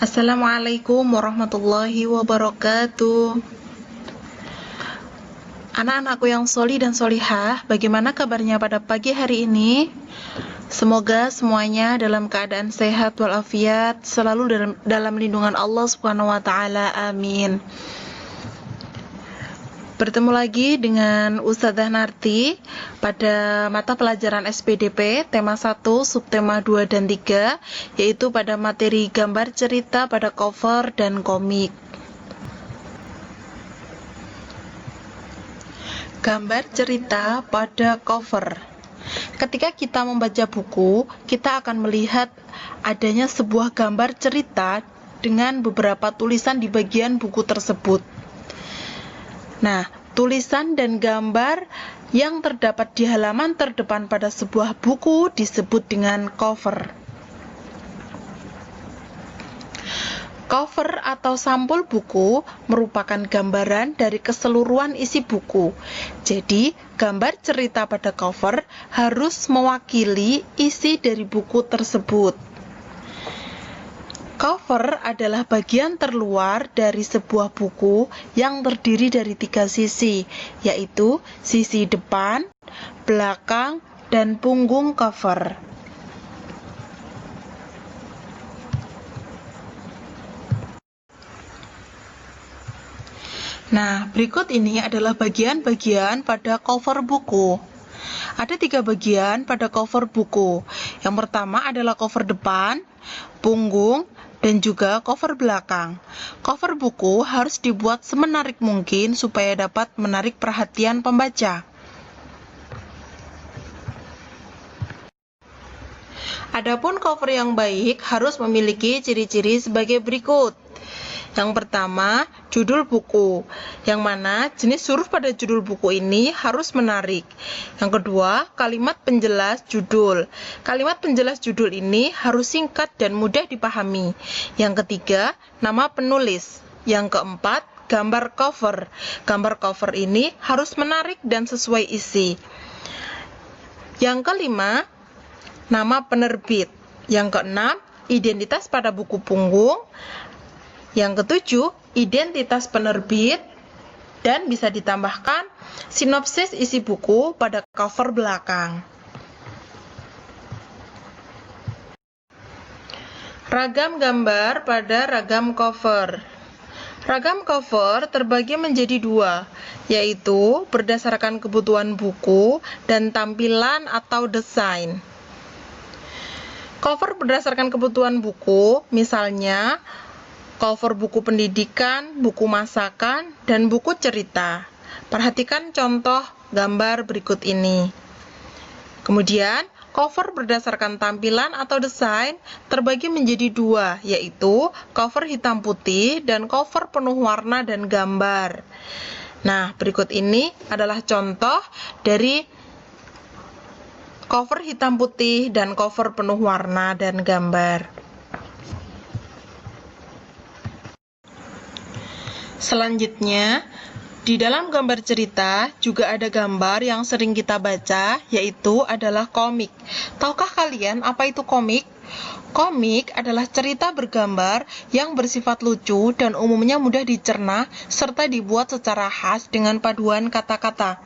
Assalamualaikum warahmatullahi wabarakatuh. Anak-anakku yang soli dan solihah, bagaimana kabarnya pada pagi hari ini? Semoga semuanya dalam keadaan sehat walafiat, selalu dalam lindungan Allah Subhanahu wa taala. Amin. Bertemu lagi dengan Ustadzah Narti pada mata pelajaran SPDP tema 1, subtema 2 dan 3, yaitu pada materi gambar cerita pada cover dan komik. Gambar cerita pada cover. Ketika kita membaca buku, kita akan melihat adanya sebuah gambar cerita dengan beberapa tulisan di bagian buku tersebut. Nah, tulisan dan gambar yang terdapat di halaman terdepan pada sebuah buku disebut dengan cover. Cover atau sampul buku merupakan gambaran dari keseluruhan isi buku. Jadi, gambar cerita pada cover harus mewakili isi dari buku tersebut. Cover adalah bagian terluar dari sebuah buku yang terdiri dari 3 sisi, yaitu sisi depan, belakang, dan punggung cover. Nah, berikut ini adalah bagian-bagian pada cover buku. Ada 3 bagian pada cover buku. Yang pertama adalah cover depan, punggung, dan juga cover belakang. Cover buku harus dibuat semenarik mungkin supaya dapat menarik perhatian pembaca. Adapun cover yang baik harus memiliki ciri-ciri sebagai berikut. Yang pertama, judul buku, yang mana jenis huruf pada judul buku ini harus menarik. Yang kedua, kalimat penjelas judul. Kalimat penjelas judul ini harus singkat dan mudah dipahami. Yang ketiga, nama penulis. Yang keempat, gambar cover. Gambar cover ini harus menarik dan sesuai isi. Yang kelima, nama penerbit. Yang keenam, identitas pada buku punggung. Yang ketujuh, identitas penerbit, dan bisa ditambahkan sinopsis isi buku pada cover belakang. Ragam gambar pada ragam cover. Ragam cover terbagi menjadi 2, yaitu berdasarkan kebutuhan buku dan tampilan atau desain. Cover berdasarkan kebutuhan buku, misalnya cover buku pendidikan, buku masakan, dan buku cerita. Perhatikan contoh gambar berikut ini. Kemudian, cover berdasarkan tampilan atau desain terbagi menjadi 2, yaitu cover hitam putih dan cover penuh warna dan gambar. Nah, berikut ini adalah contoh dari cover hitam putih dan cover penuh warna dan gambar. Selanjutnya, di dalam gambar cerita juga ada gambar yang sering kita baca, yaitu adalah komik. Tahukah kalian apa itu komik? Komik adalah cerita bergambar yang bersifat lucu dan umumnya mudah dicerna serta dibuat secara khas dengan paduan kata-kata.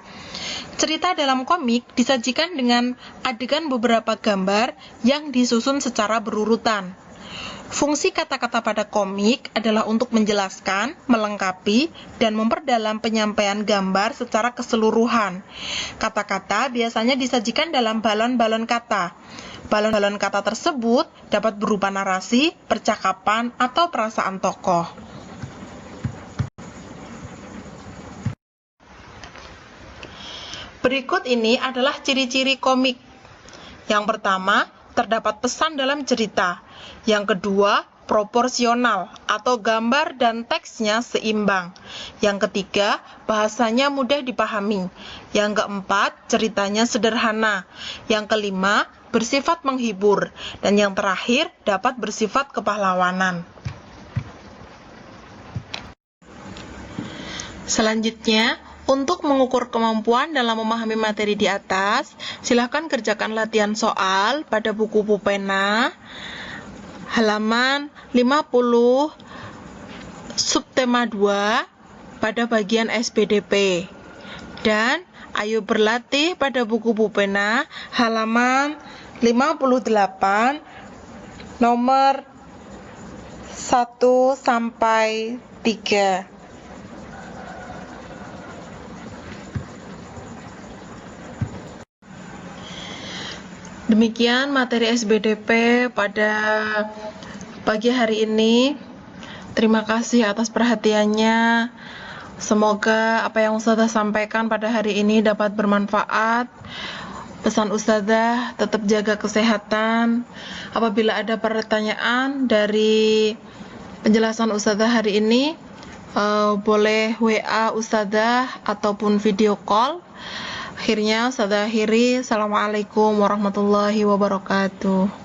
Cerita dalam komik disajikan dengan adegan beberapa gambar yang disusun secara berurutan. Fungsi kata-kata pada komik adalah untuk menjelaskan, melengkapi, dan memperdalam penyampaian gambar secara keseluruhan. Kata-kata biasanya disajikan dalam balon-balon kata. Balon-balon kata tersebut dapat berupa narasi, percakapan, atau perasaan tokoh. Berikut ini adalah ciri-ciri komik. Yang pertama, terdapat pesan dalam cerita. Yang kedua, proporsional atau gambar dan teksnya seimbang. Yang ketiga, bahasanya mudah dipahami. Yang keempat, ceritanya sederhana. Yang kelima, bersifat menghibur. Dan yang terakhir, dapat bersifat kepahlawanan. Selanjutnya, untuk mengukur kemampuan dalam memahami materi di atas, silakan kerjakan latihan soal pada buku pulpena halaman 50 subtema 2 pada bagian SPDP. Dan ayo berlatih pada buku pulpena halaman 58 nomor 1 sampai 3. Demikian materi SBDP pada pagi hari ini. Terima kasih atas perhatiannya. Semoga apa yang Ustazah sampaikan pada hari ini dapat bermanfaat. Pesan Ustazah, tetap jaga kesehatan. Apabila ada pertanyaan dari penjelasan Ustazah hari ini, boleh WA Ustazah ataupun video call. Akhirnya Ustazah akhiri. Assalamualaikum warahmatullahi wabarakatuh.